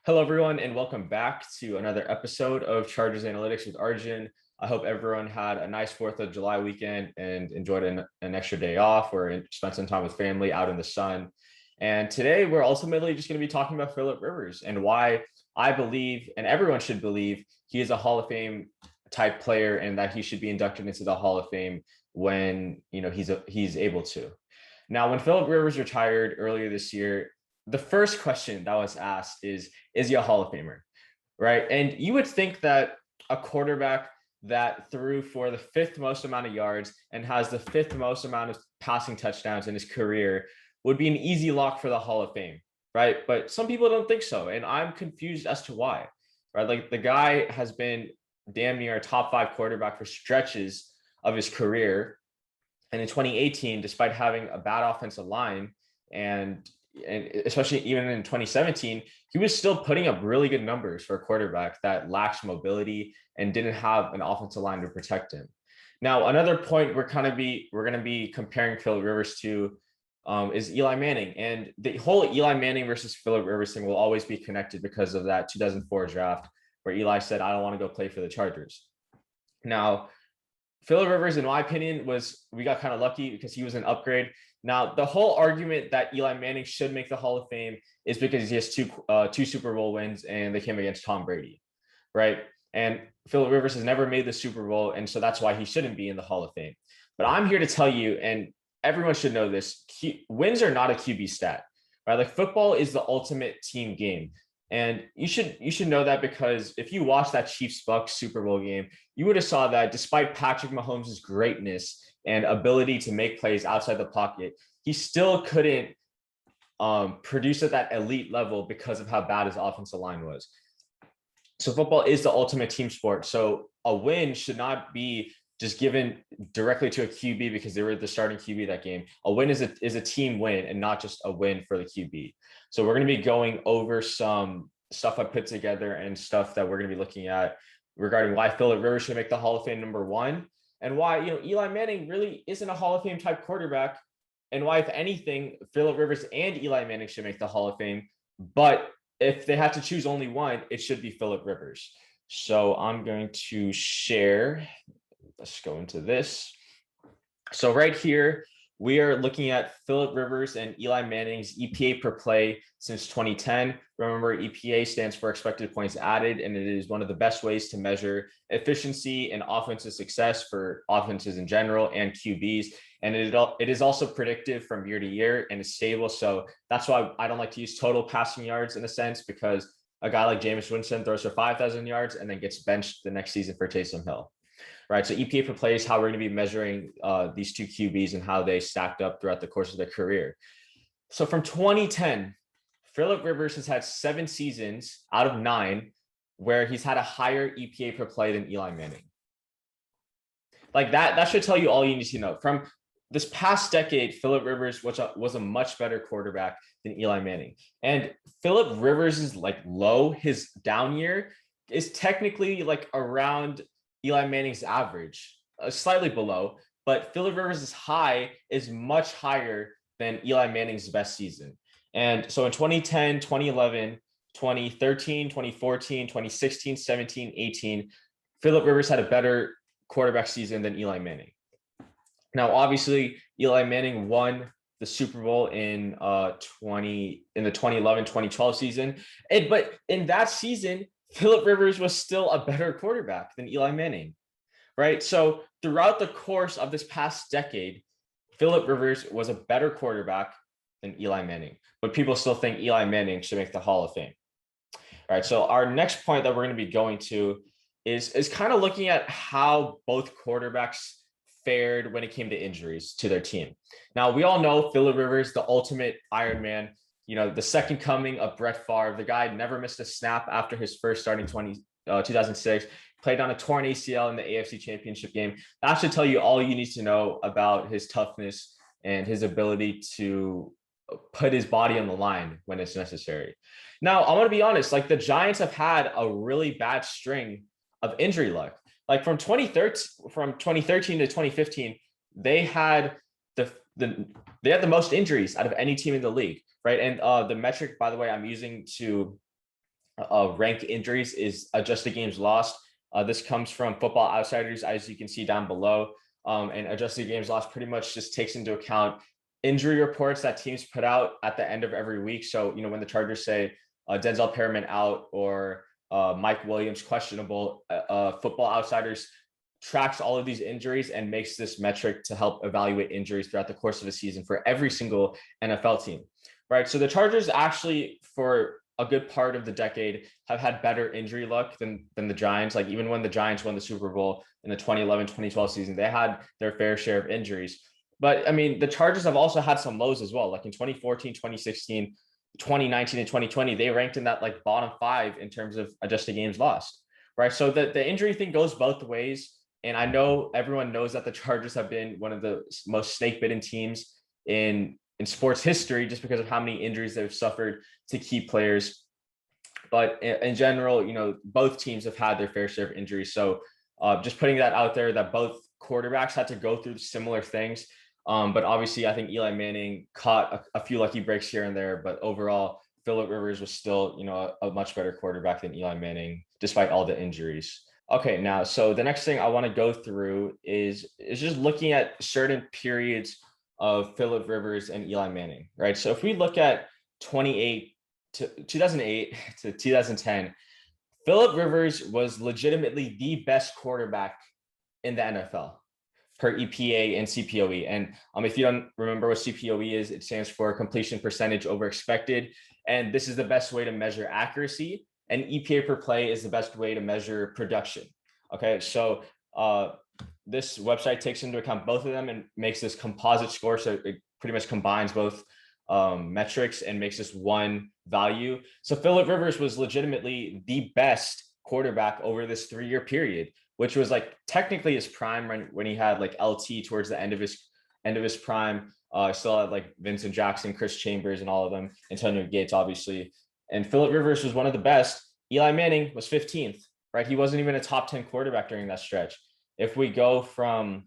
Hello, everyone, and welcome back to another episode of Chargers Analytics with Arjun. I hope everyone had a nice 4th of July weekend and enjoyed an extra day off or spent some time with family out in the sun. And today we're ultimately just going to be talking about Phillip Rivers and why I believe, and everyone should believe, he is a Hall of Fame type player and that he should be inducted into the Hall of Fame when he's able to. Now, when Phillip Rivers retired earlier this year, the first question that was asked is he a Hall of Famer, right? And you would think that a quarterback that threw for the 5th most amount of yards and has the 5th most amount of passing touchdowns in his career would be an easy lock for the Hall of Fame, right? But some people don't think so, and I'm confused as to why, right? Like, the guy has been damn near a top 5 quarterback for stretches of his career. And in 2018, despite having a bad offensive line and especially even in 2017, he was still putting up really good numbers for a quarterback that lacks mobility and didn't have an offensive line to protect him. Now, another point we're going to be comparing Phillip Rivers to is Eli Manning, and the whole Eli Manning versus Phillip Rivers thing will always be connected because of that 2004 draft where Eli said, "I don't want to go play for the Chargers." Now, Phillip Rivers, in my opinion, we got kind of lucky because he was an upgrade. Now, the whole argument that Eli Manning should make the Hall of Fame is because he has two Super Bowl wins and they came against Tom Brady, right? And Phillip Rivers has never made the Super Bowl, and so that's why he shouldn't be in the Hall of Fame. But I'm here to tell you, and everyone should know this, wins are not a QB stat, right? Like, football is the ultimate team game. And you should know that because if you watch that Chiefs-Bucks Super Bowl game, you would have saw that despite Patrick Mahomes' greatness and ability to make plays outside the pocket, he still couldn't produce at that elite level because of how bad his offensive line was. So football is the ultimate team sport. So a win should not be just given directly to a QB because they were the starting QB that game. A win is a team win and not just a win for the QB. So we're going to be going over some stuff I put together and stuff that we're going to be looking at regarding why Phillip Rivers should make the Hall of Fame #1 and why, Eli Manning really isn't a Hall of Fame type quarterback, and why, if anything, Phillip Rivers and Eli Manning should make the Hall of Fame. But if they have to choose only one, it should be Phillip Rivers. So I'm going to share. Let's go into this. So right here, we are looking at Phillip Rivers and Eli Manning's EPA per play since 2010. Remember, EPA stands for expected points added, and it is one of the best ways to measure efficiency and offensive success for offenses in general and QBs. And it is also predictive from year to year and is stable. So that's why I don't like to use total passing yards in a sense, because a guy like Jameis Winston throws for 5,000 yards and then gets benched the next season for Taysom Hill. Right, so EPA per play is how we're going to be measuring these two QBs and how they stacked up throughout the course of their career. So from 2010, Phillip Rivers has had 7 seasons out of 9 where he's had a higher EPA per play than Eli Manning. Like that should tell you all you need to know. From this past decade, Phillip Rivers was a much better quarterback than Eli Manning. And Phillip Rivers is like low, his down year is technically like around Eli Manning's average, slightly below, but Phillip Rivers' high is much higher than Eli Manning's best season. And so in 2010, 2011, 2013, 2014, 2016, 17, 18, Phillip Rivers had a better quarterback season than Eli Manning. Now, obviously, Eli Manning won the Super Bowl in the 2011-2012 season. But in that season, Phillip Rivers was still a better quarterback than Eli Manning, right? So throughout the course of this past decade, Phillip Rivers was a better quarterback than Eli Manning, but people still think Eli Manning should make the Hall of Fame. All right, so our next point that we're going to be going to is kind of looking at how both quarterbacks fared when it came to injuries to their team. Now, we all know Phillip Rivers, the ultimate Iron Man, the second coming of Brett Favre. The guy never missed a snap after his first start in 2006, played on a torn ACL in the AFC Championship game. That should tell you all you need to know about his toughness and his ability to put his body on the line when it's necessary. Now, I want to be honest, like, the Giants have had a really bad string of injury luck. Like from 2013 to 2015, they had the most injuries out of any team in the league, right? And the metric, by the way, I'm using to rank injuries is adjusted games lost. This comes from Football Outsiders, as you can see down below. And adjusted games lost pretty much just takes into account injury reports that teams put out at the end of every week. So, when the Chargers say Denzel Perriman out or Mike Williams questionable, Football Outsiders tracks all of these injuries and makes this metric to help evaluate injuries throughout the course of a season for every single NFL team, right? So the Chargers actually, for a good part of the decade, have had better injury luck than the Giants. Like, even when the Giants won the Super Bowl in the 2011-2012 season, they had their fair share of injuries. But I mean, the Chargers have also had some lows as well. Like in 2014, 2016, 2019, and 2020, they ranked in that like bottom 5 in terms of adjusted games lost, right? So the injury thing goes both ways. And I know everyone knows that the Chargers have been one of the most snake-bitten teams in sports history, just because of how many injuries they've suffered to key players. But in general, both teams have had their fair share of injuries. So just putting that out there, that both quarterbacks had to go through similar things. But obviously, I think Eli Manning caught a few lucky breaks here and there. But overall, Phillip Rivers was still, a much better quarterback than Eli Manning, despite all the injuries. Okay, now, so the next thing I want to go through is just looking at certain periods of Phillip Rivers and Eli Manning, right? So if we look at 2008 to 2010, Phillip Rivers was legitimately the best quarterback in the NFL per EPA and CPOE. And if you don't remember what CPOE is, it stands for completion percentage over expected. And this is the best way to measure accuracy. And EPA per play is the best way to measure production. Okay, so this website takes into account both of them and makes this composite score. So it pretty much combines both metrics and makes this one value. So Phillip Rivers was legitimately the best quarterback over this 3-year period, which was like technically his prime when he had like LT towards the end of his prime. Still had like Vincent Jackson, Chris Chambers, and all of them, Antonio Gates, obviously. And Phillip Rivers was one of the best. Eli Manning was 15th, right? He wasn't even a top 10 quarterback during that stretch. If we go from,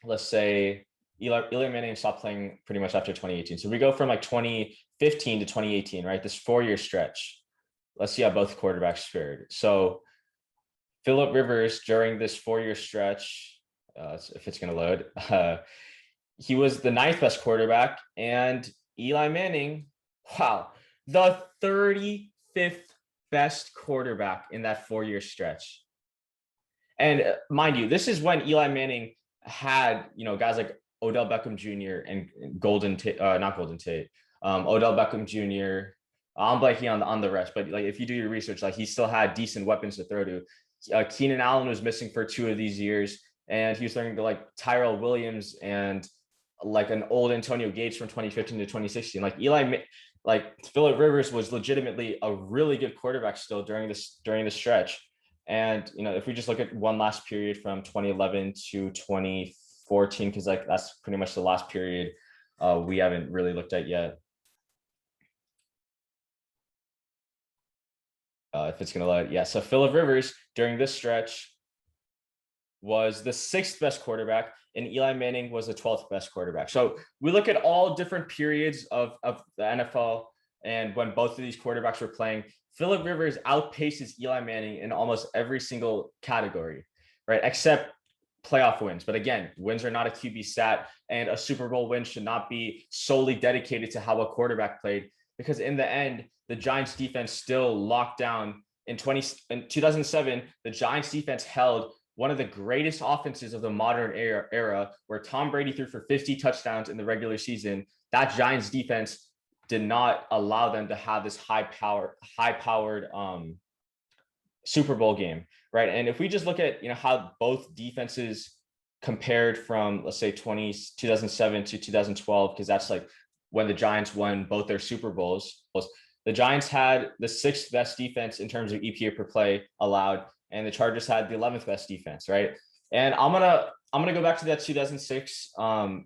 let's say, Eli Manning stopped playing pretty much after 2018. So we go from like 2015 to 2018, right? This 4-year stretch. Let's see how both quarterbacks fared. So Phillip Rivers, during this 4-year stretch, if it's going to load, he was the 9th best quarterback, and Eli Manning, wow, the 35th best quarterback in that 4-year stretch. And mind you, this is when Eli Manning had, guys like Odell Beckham Jr. and Odell Beckham Jr. I'm blanking on the rest, but like if you do your research, like he still had decent weapons to throw to. Keenan Allen was missing for 2 of these years, and he was throwing to like Tyrell Williams and like an old Antonio Gates from 2015 to 2016. Like Phillip Rivers was legitimately a really good quarterback still during the stretch. And if we just look at one last period from 2011 to 2014, because like that's pretty much the last period we haven't really looked at yet. If it's gonna load, yeah. So Phillip Rivers during this stretch was the 6th best quarterback, and Eli Manning was the 12th best quarterback. So we look at all different periods of the NFL, and when both of these quarterbacks were playing, Phillip Rivers outpaces Eli Manning in almost every single category, right? Except playoff wins. But again, wins are not a QB stat, and a Super Bowl win should not be solely dedicated to how a quarterback played, because in the end, the Giants defense still locked down. In 2007, the Giants defense held one of the greatest offenses of the modern era, where Tom Brady threw for 50 touchdowns in the regular season. That Giants defense did not allow them to have this high-powered Super Bowl game, right? And if we just look at how both defenses compared from, let's say, 2007 to 2012, because that's like when the Giants won both their Super Bowls. The Giants had the 6th best defense in terms of EPA per play allowed, and the Chargers had the 11th best defense, right? And I'm gonna go back to that 2006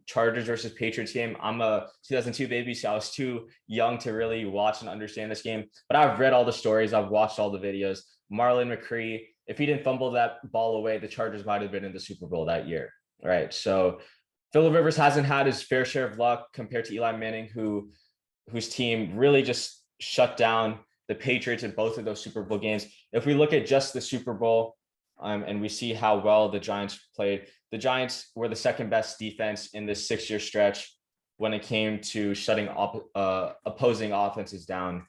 Chargers versus Patriots game. I'm a 2002 baby, so I was too young to really watch and understand this game. But I've read all the stories, I've watched all the videos. Marlon McCree, if he didn't fumble that ball away, the Chargers might have been in the Super Bowl that year, right? So Phillip Rivers hasn't had his fair share of luck compared to Eli Manning, whose team really just shut down the Patriots in both of those Super Bowl games. If we look at just the Super Bowl, and we see how well the Giants played, the Giants were the second best defense in this 6-year stretch when it came to shutting opposing offenses down.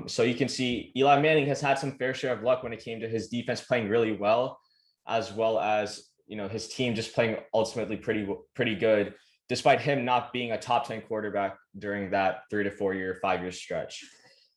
So you can see Eli Manning has had some fair share of luck when it came to his defense playing really well as his team just playing ultimately pretty good, despite him not being a top 10 quarterback during that 3 to 4 year, 5-year stretch.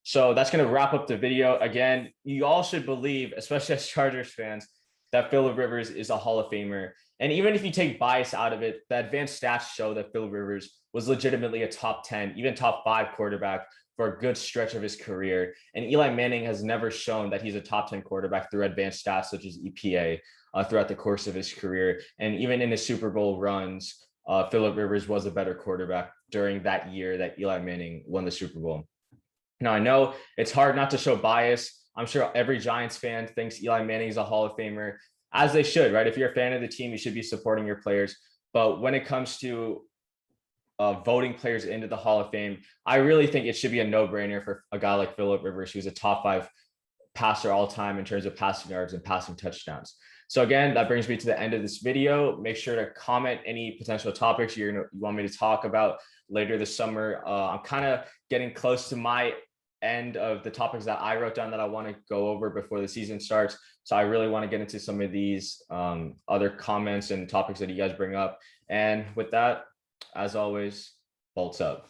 So that's going to wrap up the video. Again, you all should believe, especially as Chargers fans, that Phillip Rivers is a Hall of Famer. And even if you take bias out of it, the advanced stats show that Phillip Rivers was legitimately a top 10, even top 5 quarterback for a good stretch of his career. And Eli Manning has never shown that he's a top 10 quarterback through advanced stats such as EPA throughout the course of his career. And even in his Super Bowl runs, Phillip Rivers was a better quarterback during that year that Eli Manning won the Super Bowl. Now, I know it's hard not to show bias. I'm sure every Giants fan thinks Eli Manning is a Hall of Famer, as they should, right? If you're a fan of the team, you should be supporting your players. But when it comes to voting players into the Hall of Fame, I really think it should be a no-brainer for a guy like Phillip Rivers, who's a top 5 passer all time in terms of passing yards and passing touchdowns. So again, that brings me to the end of this video. Make sure to comment any potential topics you want me to talk about later this summer. I'm kind of getting close to my end of the topics that I wrote down that I want to go over before the season starts. So I really want to get into some of these other comments and topics that you guys bring up. And with that, as always, bolts up.